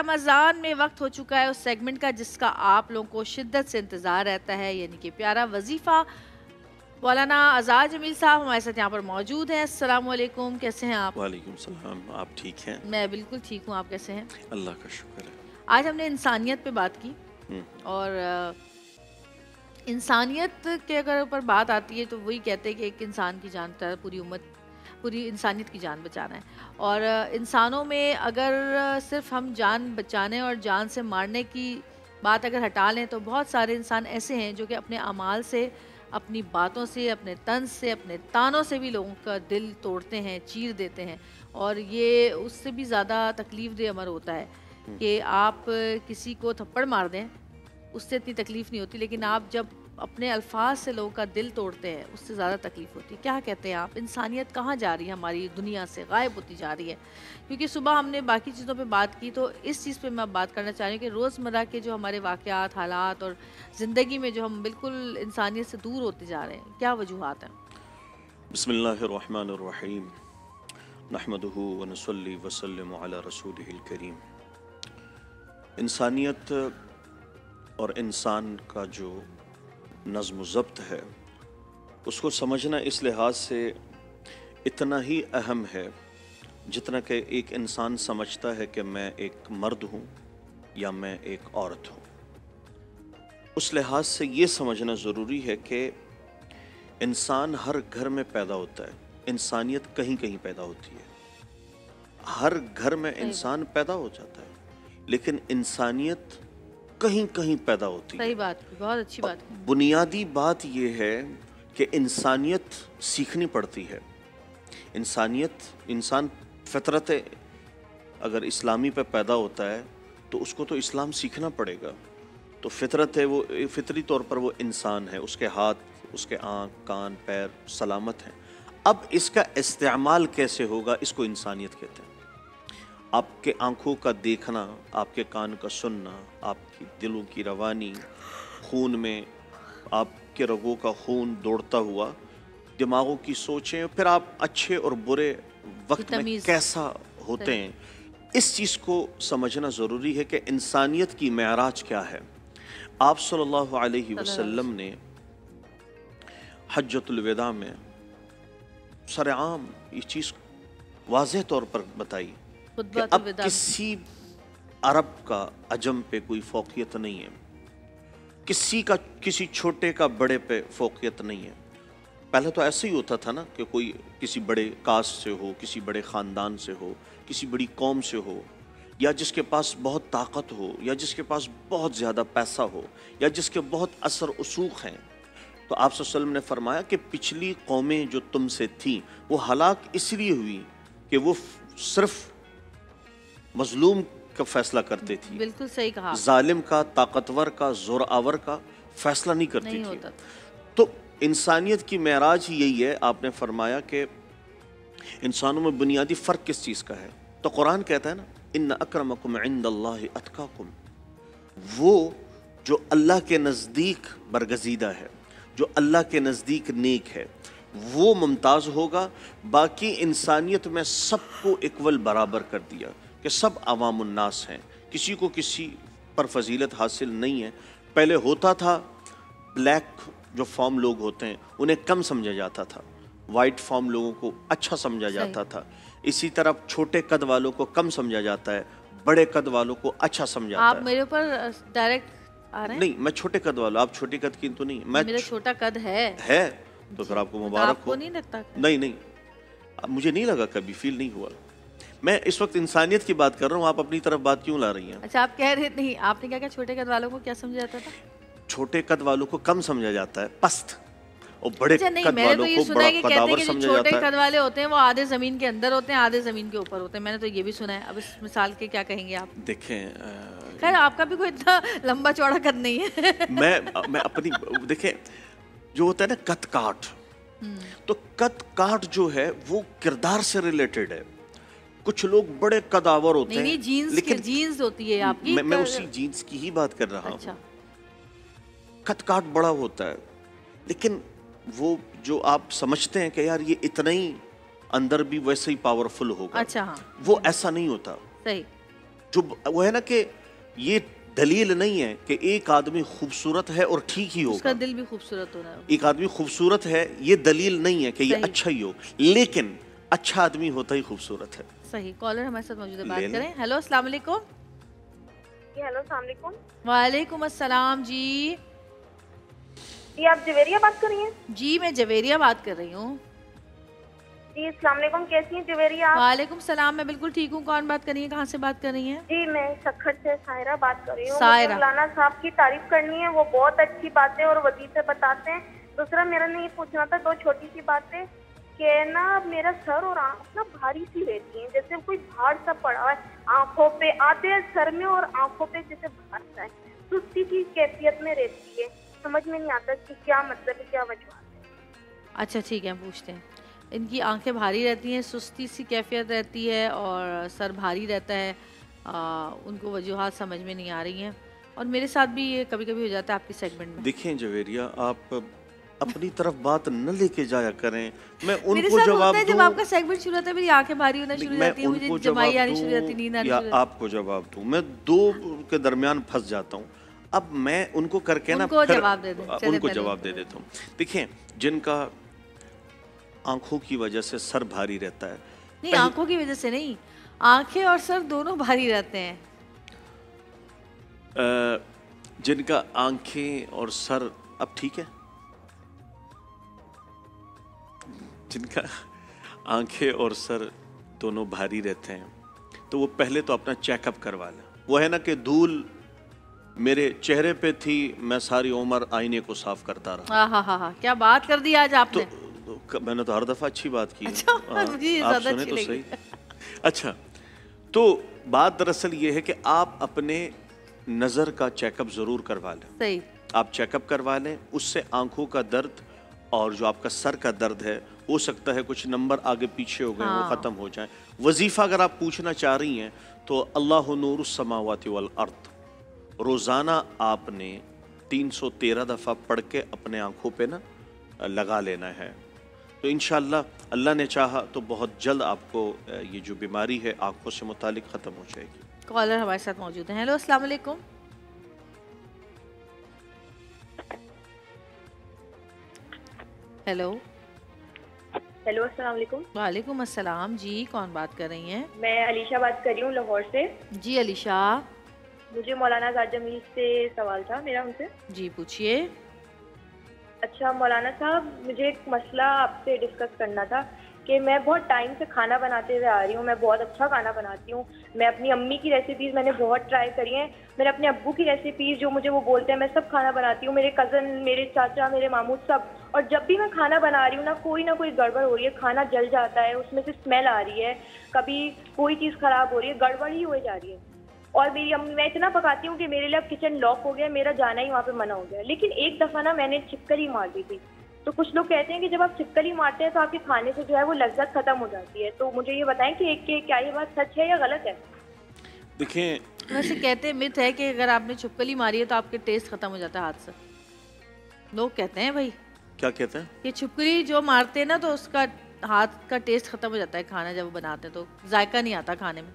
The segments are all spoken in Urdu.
رمضان میں وقت ہو چکا ہے اس سیگمنٹ کا جس کا آپ لوگوں کو شدت سے انتظار رہتا ہے، یعنی کہ پیارا وظیفہ۔ مولانا آزاد جمیل صاحب ہمارے ساتھ یہاں پر موجود ہیں۔ السلام علیکم، کیسے ہیں آپ؟ وعلیکم السلام، آپ ٹھیک ہیں؟ میں بالکل ٹھیک ہوں، آپ کیسے ہیں؟ اللہ کا شکر ہے۔ آج ہم نے انسانیت پہ بات کی، اور انسانیت کے اگر اوپر بات آتی ہے تو وہی کہتے ہیں کہ ایک انسان کی جان پوری امت، پوری انسانیت کی جان بچانا ہے۔ اور انسانوں میں اگر صرف ہم جان بچانے اور جان سے مارنے کی بات اگر ہٹا لیں تو بہت سارے انسان ایسے ہیں جو کہ اپنے اعمال سے، اپنی باتوں سے، اپنے طنز سے، اپنے تانوں سے بھی لوگوں کا دل توڑتے ہیں، چیر دیتے ہیں، اور یہ اس سے بھی زیادہ تکلیف دہ امر ہوتا ہے کہ آپ کسی کو تھپڑ مار دیں، اس سے اتنی تکلیف نہیں ہوتی، لیکن آپ جب اپنے الفاظ سے لوگوں کا دل توڑتے ہیں اس سے زیادہ تکلیف ہوتی ہے۔ کیا کہتے ہیں آپ، انسانیت کہاں جا رہی ہے؟ ہماری دنیا سے غائب ہوتی جا رہی ہے؟ کیونکہ صبح ہم نے باقی چیزوں پہ بات کی، تو اس چیز پہ میں بات کرنا چاہ رہی ہوں کہ روزمرہ کے جو ہمارے واقعات، حالات اور زندگی میں جو ہم بالکل انسانیت سے دور ہوتے جا رہے ہیں، کیا وجوہات ہیں؟ بسم اللہ الرحمن الرحیم، نحمدہ ونصلی وسلم علی رسولہ الکریم۔ انسانیت اور انسان کا جو نظم و ضبط ہے اس کو سمجھنا اس لحاظ سے اتنا ہی اہم ہے جتنا کہ ایک انسان سمجھتا ہے کہ میں ایک مرد ہوں یا میں ایک عورت ہوں۔ اس لحاظ سے یہ سمجھنا ضروری ہے کہ انسان ہر گھر میں پیدا ہوتا ہے، انسانیت کہیں کہیں پیدا ہوتی ہے۔ ہر گھر میں انسان پیدا ہو جاتا ہے لیکن انسانیت کہیں کہیں پیدا ہوتی ہے۔ صحیح بات، بہت اچھی بات۔ بنیادی بات یہ ہے کہ انسانیت سیکھنی پڑتی ہے۔ انسان فطرت اگر اسلامی پہ پیدا ہوتا ہے تو اس کو تو اسلام سیکھنا پڑے گا۔ تو فطرت ہے، وہ فطری طور پر وہ انسان ہے، اس کے ہاتھ، اس کے آنکھ، کان، پیر سلامت ہیں۔ اب اس کا استعمال کیسے ہوگا، اس کو انسانیت کہتے ہیں۔ آپ کے آنکھوں کا دیکھنا، آپ کے کان کا سننا، آپ کی دلوں کی روانی، خون میں آپ کے رگوں کا خون دوڑتا ہوا، دماغوں کی سوچیں، پھر آپ اچھے اور برے وقت میں کیسا ہوتے ہیں، اس چیز کو سمجھنا ضروری ہے کہ انسانیت کی معراج کیا ہے۔ آپ صلی اللہ علیہ وسلم نے حجۃ الوداع میں سرعام یہ چیز واضح طور پر بتائی کہ اب کسی عرب کا عجم پہ کوئی فوقیت نہیں ہے، کسی چھوٹے کا بڑے پہ فوقیت نہیں ہے۔ پہلے تو ایسے ہی ہوتا تھا نا کہ کوئی کسی بڑے کاسٹ سے ہو، کسی بڑے خاندان سے ہو، کسی بڑی قوم سے ہو، یا جس کے پاس بہت طاقت ہو، یا جس کے پاس بہت زیادہ پیسہ ہو، یا جس کے بہت اثر وسوخ ہیں۔ تو آپ صلی اللہ علیہ وسلم نے فرمایا کہ پچھلی قومیں جو تم سے تھیں وہ ہلاک اس لیے ہوئی کہ وہ صرف مظلوم کا فیصلہ کرتے تھی، بالکل صحیح کہا، ظالم کا، طاقتور کا، زور آور کا فیصلہ نہیں کرتی تھی۔ تو انسانیت کی معراج ہی یہی ہے۔ آپ نے فرمایا کہ انسانوں میں بنیادی فرق کس چیز کا ہے؟ تو قرآن کہتا ہے نا، ان اکرمکم عند اللہ اتقاکم، وہ جو اللہ کے نزدیک برگزیدہ ہے، جو اللہ کے نزدیک نیک ہے، وہ ممتاز ہوگا۔ باقی انسانیت میں سب کو اکول برابر کر دیا کہ سب عوام الناس ہیں، کسی کو کسی پر فضیلت حاصل نہیں ہے۔ پہلے ہوتا تھا بلیک جو فارم لوگ ہوتے ہیں انہیں کم سمجھا جاتا تھا، وائٹ فارم لوگوں کو اچھا سمجھا جاتا تھا۔ اسی طرح چھوٹے قد والوں کو کم سمجھا جاتا ہے، بڑے قد والوں کو اچھا سمجھا جاتا ہے۔ آپ میرے اوپر ڈائریکٹ آ رہے ہیں؟ نہیں، میں چھوٹے قد والا، آپ چھوٹی قد کی تو نہیں۔ میرا چھوٹا قد ہے تو پھر آپ کو مبارک ہو۔ آپ کو نہیں لگتا؟ نہیں، مجھے نہیں لگا، کبھی فیل نہیں ہوا۔ میں اس وقت انسانیت کی بات کر رہا ہوں، آپ اپنی طرف بات کیوں لا رہی ہیں؟ اچھا، آپ کہہ رہے نہیں، آپ نے کیا کہا چھوٹے قد والوں کو کیا سمجھا جاتا تھا؟ چھوٹے قد والوں کو کم سمجھا جاتا ہے، پست، اور بڑے قد والوں کو بڑا قداور سمجھا جاتا ہے۔ چھوٹے قد والے ہوتے ہیں وہ آدھے زمین کے اندر ہوتے ہیں، آدھے زمین کے اوپر ہوتے ہیں، میں نے تو یہ بھی سنا ہے۔ اب اس مثال کے کیا کہیں گے آپ؟ دیکھیں، خیر آپ کا بھی کوئی اتنا لمبا چوڑا قد نہیں ہے۔ میں اپنی دیکھیں جو ہوتا ہے نا قد کاٹ، تو قد کاٹ جو ہے وہ کردار سے ریلیٹڈ ہے۔ کچھ لوگ بڑے قداور ہوتے ہیں، لیکن جینز ہوتی ہے آپ کی، میں اسی جینز کی ہی بات کر رہا ہوں۔ قد کاٹ بڑا ہوتا ہے لیکن وہ جو آپ سمجھتے ہیں کہ یار یہ اتنا ہی اندر بھی ویسے ہی پاورفل ہوگا، وہ ایسا نہیں ہوتا۔ جو وہ ہے نا کہ یہ دلیل نہیں ہے کہ ایک آدمی خوبصورت ہے اور ٹھیک ہی ہوگا, اس کا دل بھی خوبصورت ہونا ہے. ایک آدمی خوبصورت ہے یہ دلیل نہیں ہے کہ یہ اچھا ہی ہو, لیکن اچھا آدمی ہوتا ہی خوبصورت ہے. صحیح. کالر ہمارے ساتھ موجود ہے, بات کریں. ہیلو السلام علیکم. جی ہیلو السلام علیکم. وعلیکم السلام. جی جی آپ جویریہ بات کر رہی ہیں؟ جی میں جویریہ بات کر رہی ہوں. جی السلام علیکم, کیسی ہیں جویریہ آپ؟ وعلیکم السلام, میں بالکل ٹھیک ہوں. کون بات کر رہی ہیں, کہاں سے بات کر رہی ہیں؟ جی میں سکھر سے سائرہ بات کر رہی ہوں. سائرہ, مولانا صاحب کی تعریف کرنی ہے, وہ بہت اچھی باتیں اور وظیفے بتاتے ہیں. دوسرا میرا نے یہ پوچھنا تھا, دو چھوٹی سی باتیں, کہ نا میرا سر اور آنکھ نا بھاری سی رہتی ہیں, جیسے کوئی بھار سا پڑا ہوا ہے آنکھوں پہ, آتے ہیں سر میں اور آنکھوں پہ جیسے بھار سا ہے, سستی کی کیفیت میں رہتی ہے. سمجھ میں نہیں آتا کہ کیا مطلب ہے, کیا وجہ ہے. اچھا ٹھیک ہے, پوچھتے ہیں. ان کی آنکھیں بھاری رہتی ہیں, سستی سی کیفیت رہتی ہے اور سر بھاری رہتا ہے. ان کو وجوہات سمجھ میں نہیں آ رہی ہیں, اور میرے ساتھ بھی یہ کبھی کبھی ہو جاتا ہے آپ کی سیگمنٹ میں. دیکھیں جویریہ, آپ اپنی طرف بات نہ لے کے جایا کریں. میں ان میرے کو ساتھ جواب ہوتا ہے دوں, جب آپ کا سیگمنٹ شروع ہوتا ہے میری آنکھیں بھاری ہونا شروع ہو جاتی ہیں, مجھے جمائی آنی شروع ہو جاتی ہے, نیند آنی شروع ہو جاتی ہے, یا آپ کو جواب دوں. میں دو کے درمیان پھنس جاتا ہوں. اب میں ان کو کر کے نا ان کو جواب دے دیں, ان کو جواب دے دیتا ہوں. دیکھیں, جن کا آنکھوں کی وجہ سے سر بھاری رہتا ہے, نہیں آنکھوں کی وجہ سے نہیں, آنکھیں اور سر دونوں بھاری رہتے ہیں. جن کا آنکھیں اور سر, اب ٹھیک ہے, جن کا آنکھیں اور سر دونوں بھاری رہتے ہیں تو وہ پہلے تو اپنا چیک اپ کروا لیں. وہ ہے نا کہ دھول میرے چہرے پہ تھی, میں ساری عمر آئینے کو صاف کرتا رہا. ہاں ہاں ہاں, کیا بات کر دی آج آپ نے. میں نے تو ہر دفعہ اچھی بات کی ہے, آپ سنیں تو صحیح. اچھا, تو بات دراصل یہ ہے کہ آپ اپنے نظر کا چیک اپ ضرور کروا لیں. صحیح, آپ چیک اپ کروا لیں, اس سے آنکھوں کا درد اور جو آپ کا سر کا درد ہے, ہو سکتا ہے کچھ نمبر آگے پیچھے ہو گئے, وہ ختم ہو جائیں. وظیفہ اگر آپ پوچھنا چاہ رہی ہیں تو اللہ نور السماوات والارض روزانہ آپ نے 313 دفعہ پڑھ کے اپنے آنکھوں پہ نا لگا لینا ہے. تو انشاءاللہ اللہ نے چاہا تو بہت جلد آپ کو یہ جو بیماری ہے آنکھوں سے متعلق ختم ہو جائے گی. کالر ہمارے ساتھ موجود ہیں. ہیلو السلام علیکم. ہیلو ہیلو السلام علیکم. وعلیکم السلام. جی کون بات کر رہی ہیں؟ میں علیشہ بات کر رہی ہوں لاہور سے. جی علیشہ, مجھے مولانا زاد جمیل سے سوال تھا میرا ان سے. جی پوچھیے. اچھا مولانا صاحب, مجھے ایک مسئلہ آپ سے ڈسکس کرنا تھا کہ میں بہت ٹائم سے کھانا بناتے ہوئے آ رہی ہوں. میں بہت اچھا کھانا بناتی ہوں. میں اپنی امی کی ریسیپیز میں نے بہت ٹرائی کری ہیں. میں نے اپنے ابو کی ریسیپیز جو مجھے وہ بولتے ہیں میں سب کھانا بناتی ہوں. میرے کزن, میرے چاچا, میرے ماموں سب. اور جب بھی میں کھانا بنا رہی ہوں نہ کوئی گڑبڑ ہو رہی ہے, کھانا جل جاتا ہے, اس میں سے اسمیل آ رہی ہے, کبھی کوئی چیز خراب ہو رہی ہے, گڑبڑ ہی ہوئے جا رہی ہے. اور میری امی, میں اتنا پکاتی ہوں کہ میرے لیے اب کچن لاک ہو گیا, میرا جانا ہی وہاں پہ منع ہو گیا. لیکن ایک دفعہ نا میں نے چھپکلی مار دی تھی. تو کچھ لوگ کہتے ہیں کہ جب آپ چھپکلی مارتے ہیں تو آپ کے کھانے سے جو ہے وہ لذت ختم ہو جاتی ہے. تو مجھے یہ بتائیں کہ کیا یہ بات سچ ہے یا غلط ہے؟ دیکھیں, ویسے کہتے ہیں مت ہے کہ اگر آپ نے چھپکلی ماری ہے تو آپ کے ٹیسٹ ختم ہو جاتا ہے ہاتھ سے. لوگ کہتے ہیں بھائی. کیا کہتے ہیں؟ کہ چھپکلی جو مارتے ہیں نا تو اس کا ہاتھ کا ٹیسٹ ختم ہو جاتا ہے کھانا جب وہ بناتے ہیں تو ذائقہ نہیں آتا کھانے میں.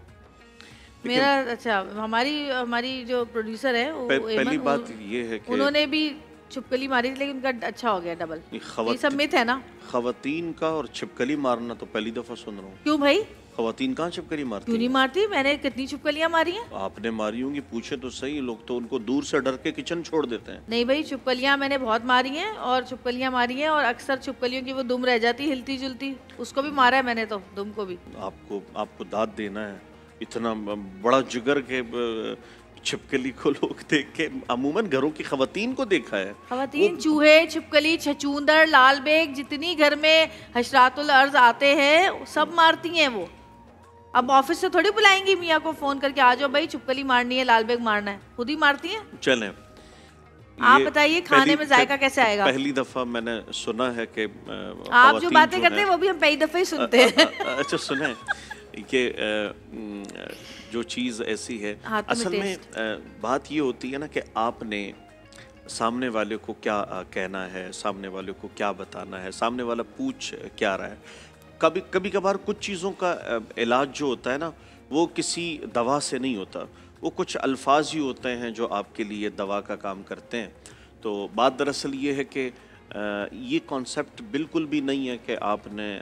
میرا اچھا, ہماری جو پروڈیوسر ہے پہلی بات یہ ہے کہ انہوں نے بھی چھپکلی ماری تھی لیکن ان کا اچھا ہو گیا ڈبل. یہ سب مت ہے نا. خواتین کا اور چھپکلی مارنا تو پہلی دفعہ سن رہا ہوں. کیوں بھائی, خواتین کہاں چھپکلی مارتی؟ کیوں نہیں مارتی؟ میں نے کتنی چھپکلیاں ماری ہیں. آپ نے ماری ہوں گی, پوچھے تو صحیح. لوگ تو ان کو دور سے ڈر کے کچن چھوڑ دیتے ہیں. نہیں بھائی, چھپکلیاں میں نے بہت ماری ہیں, اور چھپکلیاں ماری ہیں, اور اکثر چھپکلیوں کی وہ دم رہ جاتی ہلتی جلتی, اس کو بھی مارا ہے میں نے, تو دم کو بھی. آپ کو داد دینا ہے, اتنا بڑا جگر کے چھپکلی کو لوگ دیکھ کے. عموماً گھروں کی خواتین کو دیکھا ہے, خواتین چوہے, چھپکلی, چھچوندر, لال بیگ, جتنی گھر میں حشرات الارض آتے ہیں سب مارتی ہیں وہ. اب آفس سے تھوڑی بلائیں گی میاں کو فون کر کے آ جاؤ بھائی چھپکلی مارنی ہے, لال بیگ مارنا ہے, خود ہی مارتی ہیں. چلیں آپ بتائیے کھانے میں ذائقہ کیسے آئے گا؟ پہلی دفعہ میں نے سنا ہے کہ آپ جو باتیں کرتے ہیں وہ بھی ہم پہلی دفعہ ہی سنتے ہیں. اچھا سنیں کہ جو چیز ایسی ہے, اصل میں بات یہ ہوتی ہے نا کہ آپ نے سامنے والے کو کیا کہنا ہے, سامنے والے کو کیا بتانا ہے, سامنے والا پوچھ کیا رہا ہے. کبھی کبھار کچھ چیزوں کا علاج جو ہوتا ہے نا وہ کسی دوا سے نہیں ہوتا، وہ کچھ الفاظ ہی ہوتے ہیں جو آپ کے لیے دوا کا کام کرتے ہیں۔ تو بات دراصل یہ ہے کہ یہ کانسیپٹ بالکل بھی نہیں ہے کہ آپ نے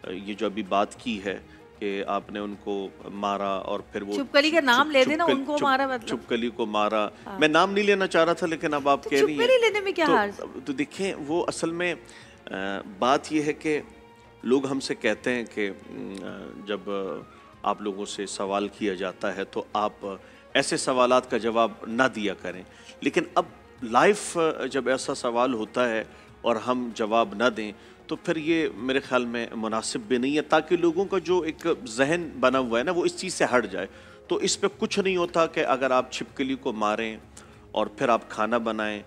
یہ جو ابھی بات کی ہے کہ آپ نے ان کو مارا اور پھر وہ چھپکلی کا نام لے دینا، ان کو مارا مطلب چھپکلی کو مارا۔ میں نام نہیں لینا چاہ رہا تھا لیکن اب آپ کہہ رہی ہیں چھپکلی لینے میں کیا حرج؟ تو دیکھیں وہ اصل میں بات یہ ہے کہ لوگ ہم سے کہتے ہیں کہ جب آپ لوگوں سے سوال کیا جاتا ہے تو آپ ایسے سوالات کا جواب نہ دیا کریں، لیکن اب لائف جب ایسا سوال ہوتا ہے اور ہم جواب نہ دیں تو پھر یہ میرے خیال میں مناسب بھی نہیں ہے، تاکہ لوگوں کا جو ایک ذہن بنا ہوا ہے نا وہ اس چیز سے ہٹ جائے۔ تو اس پہ کچھ نہیں ہوتا کہ اگر آپ چھپکلی کو ماریں اور پھر آپ کھانا بنائیں،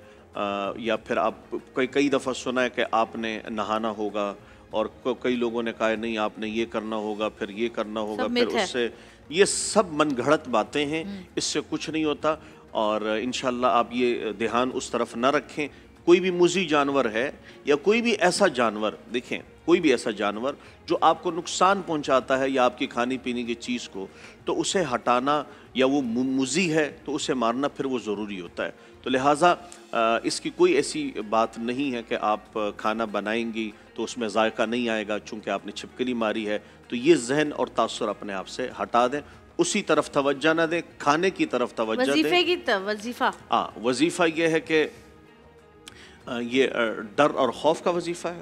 یا پھر آپ کئی دفعہ سنا ہے کہ آپ نے نہانا ہوگا اور کئی لوگوں نے کہا نہیں آپ نے یہ کرنا ہوگا، پھر یہ کرنا ہوگا، پھر اس سے یہ سب من گھڑت باتیں ہیں، اس سے کچھ نہیں ہوتا۔ اور انشاءاللہ آپ یہ دھیان اس طرف نہ رکھیں۔ کوئی بھی موذی جانور ہے یا کوئی بھی ایسا جانور، دیکھیں کوئی بھی ایسا جانور جو آپ کو نقصان پہنچاتا ہے یا آپ کی کھانے پینے کی چیز کو، تو اسے ہٹانا یا وہ موذی ہے تو اسے مارنا پھر وہ ضروری ہوتا ہے۔ تو لہٰذا اس کی کوئی ایسی بات نہیں ہے کہ آپ کھانا بنائیں گی تو اس میں ذائقہ نہیں آئے گا چونکہ آپ نے چھپکلی ماری ہے، تو یہ ذہن اور تاثر اپنے آپ سے ہٹا دیں، اسی طرف توجہ نہ دیں، کھانے کی طرف توجہ دیں۔ وظیفے کی وظیفہ یہ ہے کہ یہ ڈر اور خوف کا وظیفہ ہے؟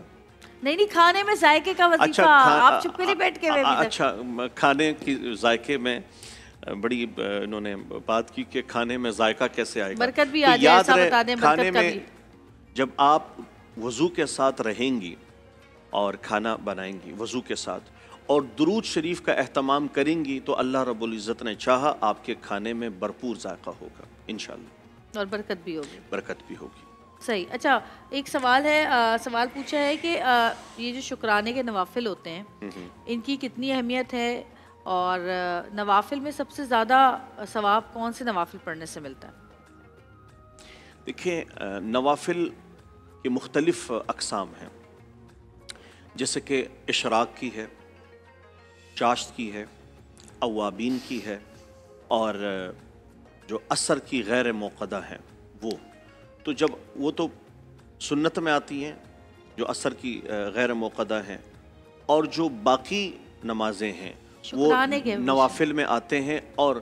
نہیں کھانے میں ذائقے کا وظیفہ، آپ چھپکلی بیٹھ کے اچھا کھانے کی ذائقے میں بڑی انہوں نے بات کی کہ کھانے میں ذائقہ کیسے آئے گا، برکت بھی آ جائے، ایسا بتا دیں کھانے برکت کا میں بھی۔ جب آپ وضو کے ساتھ رہیں گی اور کھانا بنائیں گی وضو کے ساتھ اور درود شریف کا اہتمام کریں گی تو اللہ رب العزت نے چاہا آپ کے کھانے میں بھرپور ذائقہ ہوگا انشاءاللہ، اور برکت بھی ہوگی۔ برکت بھی ہوگی۔ صحیح۔ اچھا ایک سوال ہے، سوال پوچھا ہے کہ یہ جو شکرانے کے نوافل ہوتے ہیں ان کی کتنی اہمیت ہے، اور نوافل میں سب سے زیادہ ثواب کون سے نوافل پڑھنے سے ملتا ہے؟ دیکھیں نوافل کے مختلف اقسام ہیں، جیسے کہ اشراق کی ہے، چاشت کی ہے، اوابین کی ہے، اور جو عصر کی غیر موقدہ ہیں وہ تو جب وہ تو سنت میں آتی ہیں جو عصر کی غیر موقدہ ہیں، اور جو باقی نمازیں ہیں وہ نوافل میں آتے ہیں۔ اور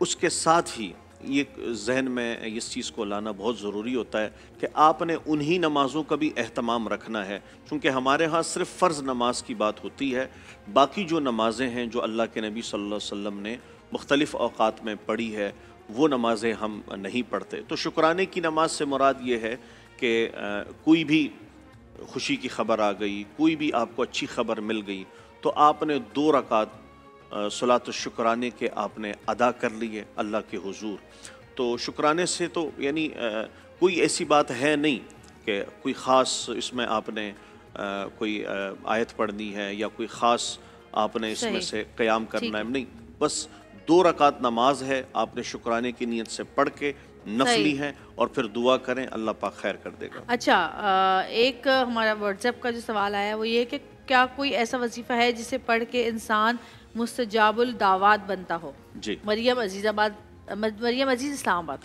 اس کے ساتھ ہی یہ ذہن میں اس چیز کو لانا بہت ضروری ہوتا ہے کہ آپ نے انہی نمازوں کا بھی اہتمام رکھنا ہے، چونکہ ہمارے ہاں صرف فرض نماز کی بات ہوتی ہے، باقی جو نمازیں ہیں جو اللہ کے نبی صلی اللہ علیہ وسلم نے مختلف اوقات میں پڑھی ہے وہ نمازیں ہم نہیں پڑھتے۔ تو شکرانے کی نماز سے مراد یہ ہے کہ کوئی بھی خوشی کی خبر آ گئی، کوئی بھی آپ کو اچھی خبر مل گئی تو آپ نے 2 رکعت صلاۃ الشکرانے کے آپ نے ادا کر لیے اللہ کے حضور۔ تو شکرانے سے تو یعنی کوئی ایسی بات ہے نہیں کہ کوئی خاص اس میں آپ نے کوئی آیت پڑھنی ہے یا کوئی خاص آپ نے اس میں سے قیام کرنا ہے، نہیں، بس 2 رکعت نماز ہے، آپ نے شکرانے کی نیت سے پڑھ کے نفلی ہیں اور پھر دعا کریں، اللہ پاک خیر کر دے گا۔ اچھا ایک ہمارا واٹس ایپ کا جو سوال آیا وہ یہ کہ کیا کوئی ایسا وظیفہ ہے جسے پڑھ کے انسان مستجاب الدعوات بنتا ہو؟ جی مریم عزیز اسلام آباد۔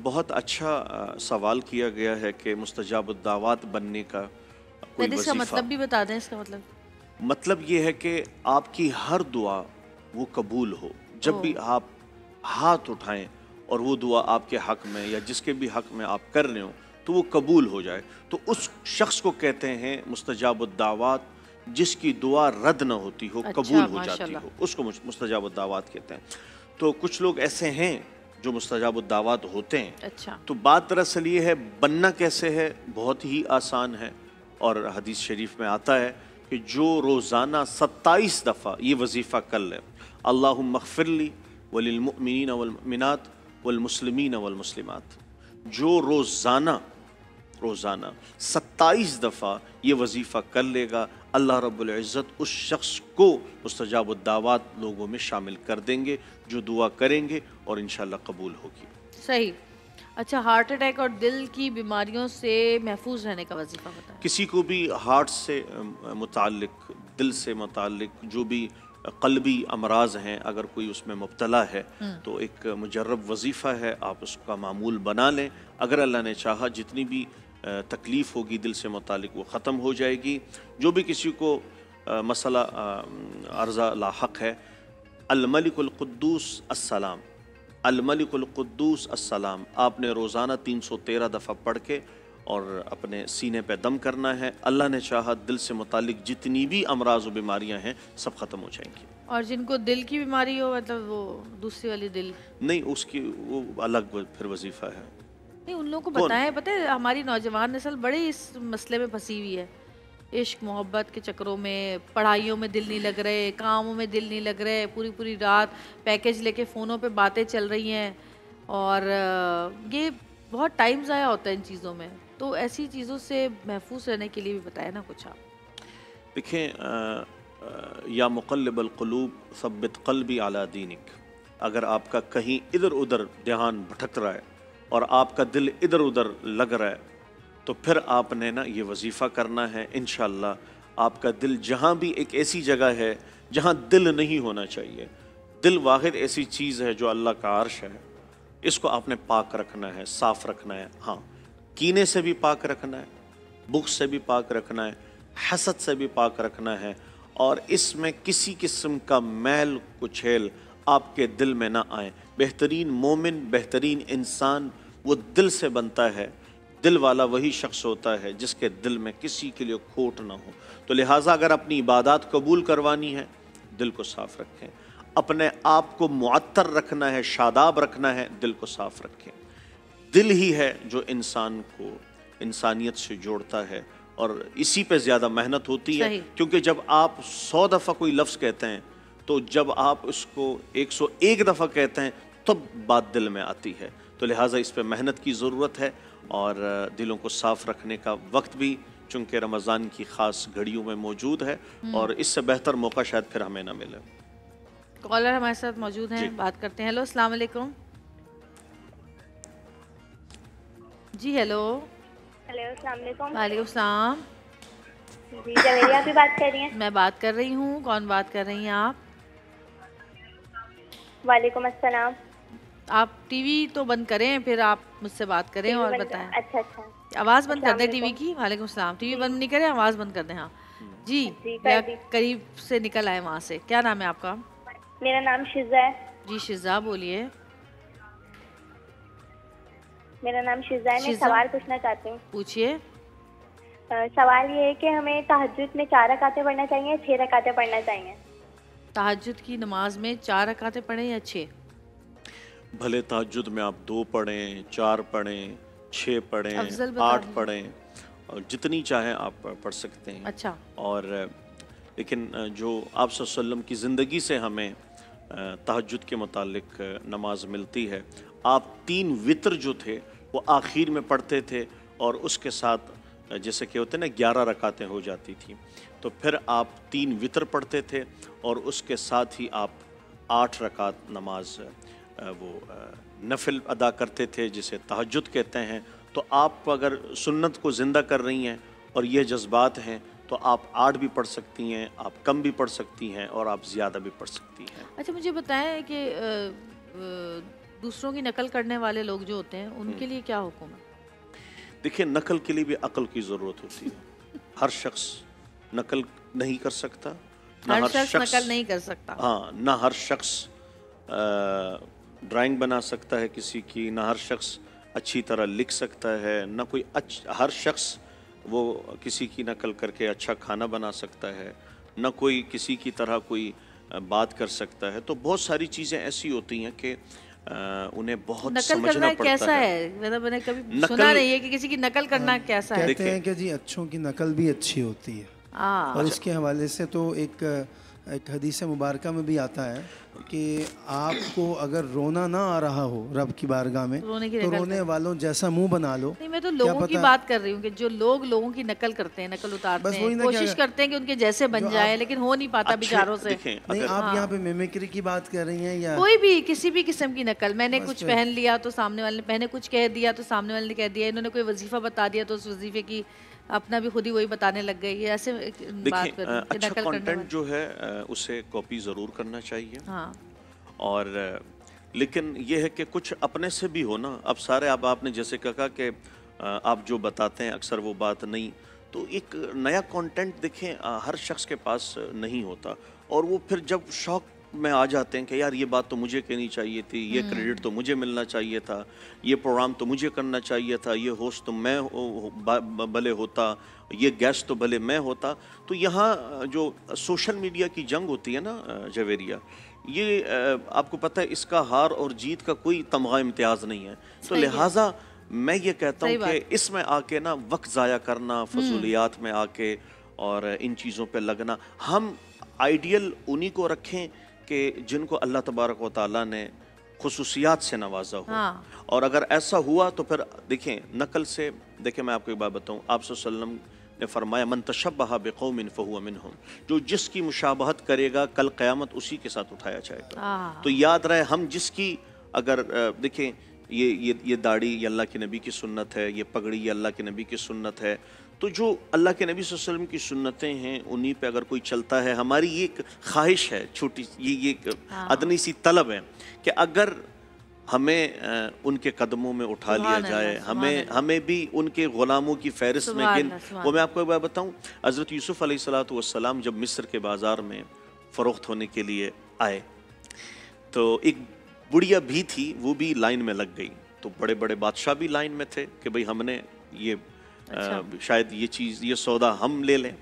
بہت اچھا سوال کیا گیا ہے کہ مستجاب الدعوات بننے کا کوئی اس کا وظیفہ، مطلب بھی بتا دیں۔ اس کا مطلب یہ ہے کہ آپ کی ہر دعا وہ قبول ہو، جب بھی آپ ہاتھ اٹھائیں اور وہ دعا آپ کے حق میں یا جس کے بھی حق میں آپ کر رہے ہوں تو وہ قبول ہو جائے، تو اس شخص کو کہتے ہیں مستجاب الدعوات، جس کی دعا رد نہ ہوتی ہو، قبول ہو جاتی ہو، اس کو مستجاب الدعوات کہتے ہیں۔ تو کچھ لوگ ایسے ہیں جو مستجاب الدعوات ہوتے ہیں۔ تو بات دراصل یہ ہے بننا کیسے ہے، بہت ہی آسان ہے، اور حدیث شریف میں آتا ہے کہ جو روزانہ 27 دفعہ یہ وظیفہ کر لے، اللہم اغفر لی وللمؤمنین والمؤمنات والمسلمین والمسلمات، جو روزانہ 27 دفعہ یہ وظیفہ کر لے گا، اللہ رب العزت اس شخص کو مستجاب الدعوات لوگوں میں شامل کر دیں گے جو دعا کریں گے اور انشاءاللہ قبول ہوگی۔ صحیح۔ اچھا ہارٹ اٹیک اور دل کی بیماریوں سے محفوظ رہنے کا وظیفہ بتائیں۔ کسی کو بھی ہارٹ سے متعلق، دل سے متعلق جو بھی قلبی امراض ہیں، اگر کوئی اس میں مبتلا ہے تو ایک مجرب وظیفہ ہے، آپ اس کا معمول بنا لیں. اگر اللہ نے چاہا جتنی بھی تکلیف ہوگی دل سے متعلق وہ ختم ہو جائے گی. جو بھی کسی کو مسئلہ عرضہ لاحق ہے، الملک القدوس السلام، الملک القدوس السلام آپ نے روزانہ 313 دفعہ پڑھ کے اور اپنے سینے پہ دم کرنا ہے. اللہ نے چاہا دل سے متعلق جتنی بھی امراض و بیماریاں ہیں سب ختم ہو جائیں گی. اور جن کو دل کی بیماری ہو، مطلب وہ دوسری والی دل نہیں، اس کی وہ الگ پھر وظیفہ ہے. نہیں، ان لوگوں کو بتائیں. پتہ ہے ہماری نوجوان نسل بڑے اس مسئلے میں پھنسی ہوئی ہے، عشق محبت کے چکروں میں، پڑھائیوں میں دل نہیں لگ رہے، کاموں میں دل نہیں لگ رہے، پوری پوری رات پیکج لے کے فونوں پہ باتیں چل رہی ہیں، اور یہ بہت ٹائم ضائع ہوتا ہے ان چیزوں میں. تو ایسی چیزوں سے محفوظ رہنے کے لیے بھی بتائیں نا کچھ آپ. دیکھیں، یا مقلب القلوب ثبت قلبی علی دینک، اگر آپ کا کہیں ادھر ادھر دھیان بھٹک رہا ہے اور آپ کا دل ادھر ادھر لگ رہا ہے تو پھر آپ نے نا یہ وظیفہ کرنا ہے. انشاءاللہ آپ کا دل جہاں بھی ایک ایسی جگہ ہے جہاں دل نہیں ہونا چاہیے، دل واحد ایسی چیز ہے جو اللہ کا عرش ہے، اس کو آپ نے پاک رکھنا ہے، صاف رکھنا ہے. ہاں، کینے سے بھی پاک رکھنا ہے، بغض سے بھی پاک رکھنا ہے، حسد سے بھی پاک رکھنا ہے، اور اس میں کسی قسم کا میل کچیل آپ کے دل میں نہ آئے. بہترین مومن، بہترین انسان وہ دل سے بنتا ہے. دل والا وہی شخص ہوتا ہے جس کے دل میں کسی کے لیے کھوٹ نہ ہو. تو لہٰذا اگر اپنی عبادات قبول کروانی ہے دل کو صاف رکھیں، اپنے آپ کو معطر رکھنا ہے، شاداب رکھنا ہے، دل کو صاف رکھیں. دل ہی ہے جو انسان کو انسانیت سے جوڑتا ہے، اور اسی پہ زیادہ محنت ہوتی ہے. کیونکہ جب آپ 100 دفعہ کوئی لفظ کہتے ہیں تو جب آپ اس کو 101 دفعہ کہتے ہیں تب بات دل میں آتی ہے. تو لہٰذا اس پہ محنت کی ضرورت ہے، اور دلوں کو صاف رکھنے کا وقت بھی چونکہ رمضان کی خاص گھڑیوں میں موجود ہے، اور اس سے بہتر موقع شاید پھر ہمیں نہ ملے. کالر ہمارے ساتھ موجود ہیں، بات کرتے ہیں. ہیلو، السلام علیکم. جی ہیلو. ہیلو، السلام علیکم. وعلیکم السلام. جی، جویریہ بھی بات کر رہی ہیں؟ میں بات کر رہی ہوں. کون بات کر رہی ہیں آپ؟ وعلیکم السلام. آپ ٹی وی تو بند کریں، پھر آپ مجھ سے بات کریں اور بتائیں. اچھا اچھا، آواز بند کر دیں ٹی وی کی. وعلیکم السلام. ٹی وی بند نہیں کریں، آواز بند کر دیں. ہاں جی، قریب سے نکل آئے وہاں سے. کیا نام ہے آپ کا؟ میرا نام شزا ہے. جی شزا، بولیے. میرا نام شزا ہے. میں سوال پوچھنا چاہتی ہوں. پوچھیے. سوال یہ ہے کہ ہمیں تہجد میں 4 رکعتیں پڑھنا چاہیے، 6 رکعتیں پڑھنا چاہیے؟ تہجد کی نماز میں 4 رکعتیں پڑھیں یا 6؟ بھلے تہجد میں آپ 2 پڑھیں، 4 پڑھیں، 6 پڑھیں، 8 پڑھیں، اور جتنی چاہیں آپ پڑھ سکتے ہیں. اچھا. اور لیکن جو آپ صلی اللہ علیہ وسلم کی زندگی سے ہمیں تہجد کے متعلق نماز ملتی ہے، آپ 3 وتر جو تھے وہ آخر میں پڑھتے تھے، اور اس کے ساتھ جیسے کہ ہوتے ہیں نا 11 رکعتیں ہو جاتی تھیں، تو پھر آپ 3 وتر پڑھتے تھے، اور اس کے ساتھ ہی آپ 8 رکعت نماز وہ نفل ادا کرتے تھے جسے تہجد کہتے ہیں. تو آپ اگر سنت کو زندہ کر رہی ہیں اور یہ جذبات ہیں تو آپ 8 بھی پڑھ سکتی ہیں، آپ کم بھی پڑھ سکتی ہیں، اور آپ زیادہ بھی پڑھ سکتی ہیں. اچھا، مجھے بتائیں کہ دوسروں کی نقل کرنے والے لوگ جو ہوتے ہیں ان کے لیے کیا حکم ہے؟ دیکھیں، نقل کے لیے بھی عقل کی ضرورت ہوتی ہے. ہر شخص نقل نہیں کر سکتا، ہر شخص نقل نہیں کر سکتا. ہاں، نہ ہر شخص ڈرائنگ بنا سکتا ہے کسی کی، نہ ہر شخص اچھی طرح لکھ سکتا ہے، نہ کوئی ہر شخص وہ کسی کی نقل کر کے اچھا کھانا بنا سکتا ہے، نہ کوئی کسی کی طرح کوئی بات کر سکتا ہے. تو بہت ساری چیزیں ایسی ہوتی ہیں کہ انہیں بہت سمجھنا پڑتا ہے. کیسا ہے؟ میں نے کبھی سنا نہیں ہے کہ کسی کی نقل کرنا کیسا ہے. کہتے ہیں کہ جی اچھوں کی نقل بھی اچھی ہوتی ہے، اور اس کے حوالے سے تو ایک حدیث مبارکہ میں بھی آتا ہے کہ آپ کو اگر رونا نہ آ رہا ہو رب کی بارگاہ میں تو رونے والوں جیسا منہ بنا لو. نہیں، میں تو لوگوں کی بات کر رہی ہوں کہ جو لوگوں کی نقل کرتے ہیں، نقل اتارتے ہیں، کوشش کرتے ہیں کہ ان کے جیسے بن جائے، لیکن ہو نہیں پاتا بیچاروں سے. نہیں، آپ یہاں پہ میمیکری کی بات کر رہی ہیں یا کوئی بھی کسی بھی قسم کی نقل؟ میں نے کچھ پہن لیا تو سامنے والے نے، میں نے کچھ کہہ دیا تو سامنے والے نے کہہ دیا، انہوں نے کوئی وظیفہ بتا دیا تو اس وظیفے کی اپنا بھی خود ہی وہی بتانے لگ گئی ہے. ایسے بات دیکھیں اچھا کنٹینٹ جو ہے اسے کاپی ضرور کرنا چاہیے. ہاں. اور لیکن یہ ہے کہ کچھ اپنے سے بھی ہو نا. اب سارے اب آپ نے جیسے کہا کہ آپ جو بتاتے ہیں اکثر وہ بات نہیں, تو ایک نیا کنٹینٹ دیکھیں ہر شخص کے پاس نہیں ہوتا, اور وہ پھر جب شوق میں آ جاتے ہیں کہ یار یہ بات تو مجھے کہنی چاہیے تھی, یہ کریڈٹ تو مجھے ملنا چاہیے تھا, یہ پروگرام تو مجھے کرنا چاہیے تھا, یہ ہوسٹ تو میں بھلے ہوتا, یہ گیسٹ تو بھلے میں ہوتا. تو یہاں جو سوشل میڈیا کی جنگ ہوتی ہے نا جویریہ, یہ آپ کو پتہ ہے اس کا ہار اور جیت کا کوئی تمغہ امتیاز نہیں ہے. تو لہٰذا میں یہ کہتا ہوں کہ اس میں آ کے نا وقت ضائع کرنا, فضولیات میں آ کے اور ان چیزوں پہ لگنا, ہم آئیڈیل انہی کو رکھیں کہ جن کو اللہ تبارک و تعالیٰ نے خصوصیات سے نوازا ہو. اور اگر ایسا ہوا تو پھر دیکھیں نقل سے, دیکھیں میں آپ کو ایک بات بتاؤں, آپ صلی اللہ علیہ وسلم نے فرمایا من تشبہ بقوم فہو منہم, جو جس کی مشابہت کرے گا کل قیامت اسی کے ساتھ اٹھایا جائے گا. تو یاد رہے ہم جس کی, اگر دیکھیں یہ داڑھی یہ اللہ کے نبی کی سنت ہے, یہ پگڑی یہ اللہ کے نبی کی سنت ہے, تو جو اللہ کے نبی صلی اللہ علیہ وسلم کی سنتیں ہیں انہی پہ اگر کوئی چلتا ہے, ہماری یہ ایک خواہش ہے چھوٹی, یہ ایک ادنی سی طلب ہے کہ اگر ہمیں ان کے قدموں میں اٹھا لیا جائے, ہمیں بھی ان کے غلاموں کی فہرست میں گن. وہ میں آپ کو ایک بات بتاؤں, حضرت یوسف علیہ السلام جب مصر کے بازار میں فروخت ہونے کے لیے آئے تو ایک بڑھیا بھی تھی, وہ بھی لائن میں لگ گئی. تو بڑے بڑے بادشاہ بھی لائن میں تھے کہ بھئی ہم نے یہ شاید یہ چیز یہ سودا ہم لے لیں.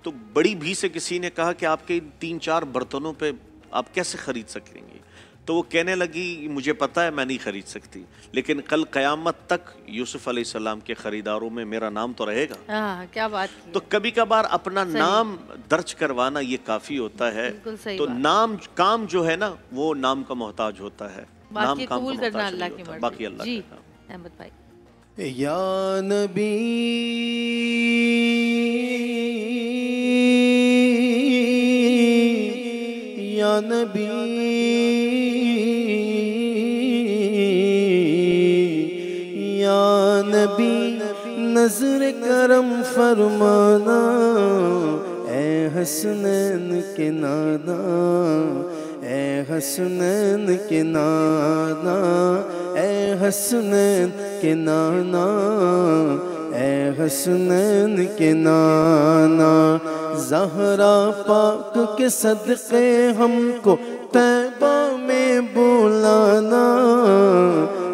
تو بڑی بھی سے کسی نے کہا کہ آپ کے 3-4 برتنوں پہ آپ کیسے خرید سکیں گے؟ تو وہ کہنے لگی مجھے پتا ہے میں نہیں خرید سکتی, لیکن کل قیامت تک یوسف علیہ السلام کے خریداروں میں میرا نام تو رہے گا. کیا بات. تو کبھی کبھار اپنا نام درج کروانا یہ کافی ہوتا ہے. تو نام کام جو ہے نا وہ نام کا محتاج ہوتا ہے, باقی قبول کرنا اللہ کی مرضی. باقی اللہ جی احمد بھائی. یا نبی یا نبی یا نبی نظر کرم فرمانا, اے حسنین کے نانا, اے حسنین کے نانا, اے حسنین کے نانا, اے حسنین کے نانا. زہرا پاک کے صدقے ہم کو طیبہ میں بلانا,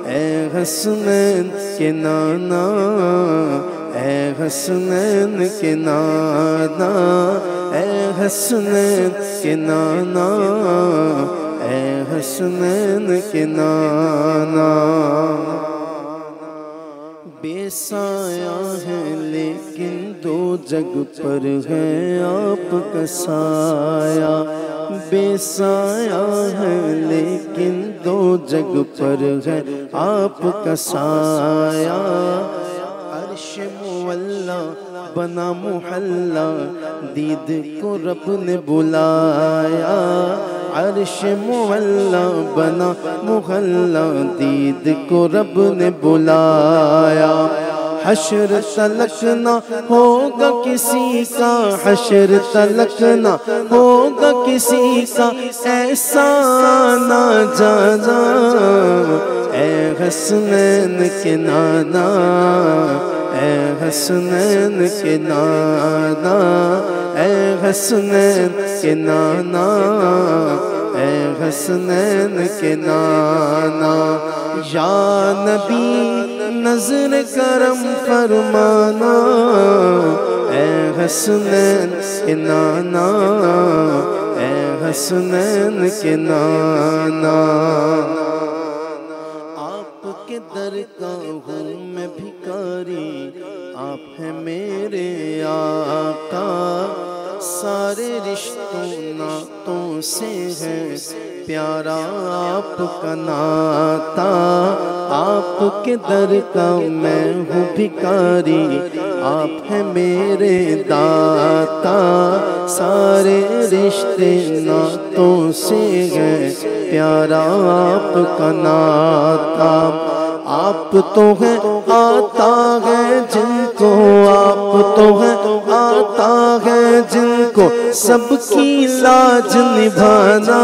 اے حسنین کے نانا, اے حسنین کے نانا, اے حسنین کے نانا, اے حسنین کے نانا. بے سایہ ہے لیکن دو جگ پر ہے آپ کا سایہ, بے سایہ ہے لیکن دو جگ پر ہے آپ کا سایہ. عرش مولا بنا محلہ دید کو رب نے بلایا, عرش مولا بنا محلہ دید کو رب نے بلایا. حشر تلک نہ ہوگا کسی کا, حشر تلک نہ ہوگا کسی کا ایسا نہ جانا, اے حسنین کے نانا, اے حسنین کے نانا, اے حسنین کے نانا, اے حسنین کے نانا. یا نبی نظر کرم فرمانا, اے حسنین کے نانا, اے حسنین کے نانا. آپ کے در کا ہوں میں بھکاری, آپ ہیں میرے آقا, سارے رشتوں ناتوں سے ہے پیارا آپ کا ناتا. آپ کے در کا میں ہوں بھکاری, آپ ہیں میرے داتا, سارے رشتے ناتوں سے ہے پیارا آپ کا ناتا. آپ تو ہیں آتا ہے جن کو, آپ تو ہے آتا ہے جن کو سب کی لاج نبھانا،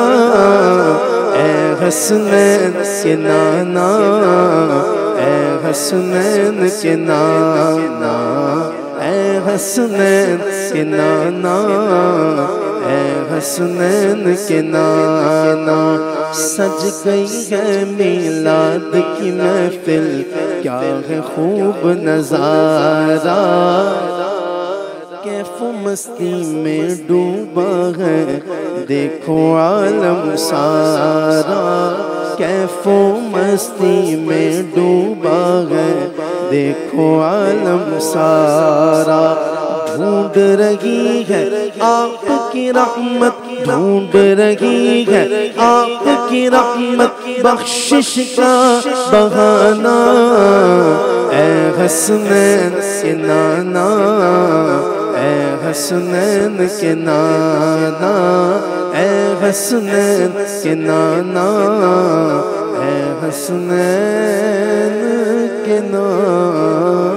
اے حسنین کے نانا، اے حسنین کے نانا، اے حسنین کے نانا، اے حسنین کے نانا۔ سج گئی ہے میلاد کی محفل، کیا ہے خوب نظارہ، کیف و مستی میں ڈوبا ہے دیکھو عالم سارا، کیف و مستی میں ڈوبا ہے دیکھو عالم سارا۔ ڈھونڈ رہی ہے آپ کی رحمت، ڈھونڈ رہی ہے آپ کی رحمت، بخشش کا بہانہ، اے حسنین کے نانا، اے حسنین کے نانا، اے حسنین کے نانا، اے حسنین کے نانا۔